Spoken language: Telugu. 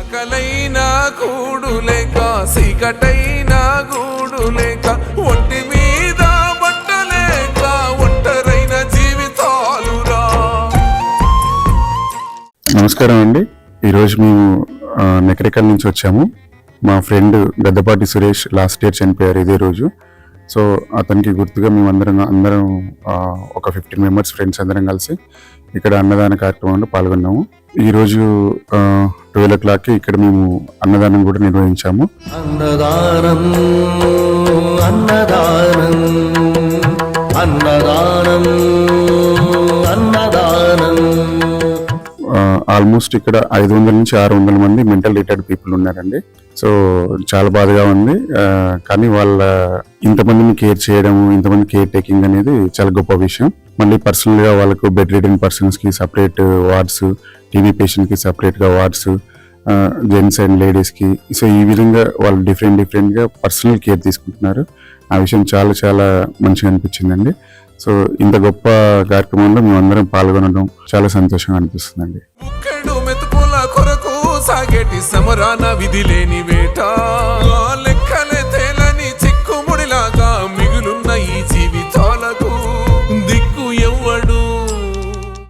ఆకలైనా కూడు లేక సీకటైనా గూడు లేక ఒంటి మీద బట్టలేక ఒంటరైన జీవితాలురా. నమస్కారం అండి. ఈరోజు మేము నెకరికల్ నుంచి వచ్చాము. మా friend Gaddapati Suresh last year చనిపోయారు ఇదే రోజు. సో అతనికి గుర్తుగా మేము అందరం ఒక 15 మెంబర్స్ ఫ్రెండ్స్ అందరం కలిసి ఇక్కడ అన్నదాన కార్యక్రమంలో పాల్గొన్నాము. ఈరోజు 12 o'clock ఇక్కడ మేము అన్నదానం కూడా నిర్వహించాము. అన్నదానం అన్నదానం అన్నదానం అన్నదానం. ఆల్మోస్ట్ ఇక్కడ 500 నుంచి 600 మంది మెంటల్ రిటార్డ్ పీపుల్ ఉన్నారండి. సో చాలా బాధగా ఉంది. కానీ వాళ్ళ ఇంతమందిని కేర్ చేయడము, ఇంతమంది కేర్ టేకింగ్ అనేది చాలా గొప్ప విషయం. మళ్ళీ పర్సనల్ గా వాళ్ళకు బెడ్ రిడెన్ పర్సన్స్ కి సపరేట్ వార్డ్స్, టీబీ పేషెంట్ కి సపరేట్ గా వార్డ్స్, జెంట్స్ అండ్ లేడీస్ కి. సో ఈ విధంగా వాళ్ళు డిఫరెంట్ గా పర్సనల్ కేర్ తీసుకుంటున్నారు. ఆ విషయం చాలా చాలా మంచిగా అనిపించిందండి. సో ఇంత గొప్ప కార్యక్రమంలో మేము అందరం పాల్గొనడం చాలా సంతోషంగా అనిపిస్తుందండి. మెతుకుల కొరకు సాగేటి సమరాన విధి లేని వేట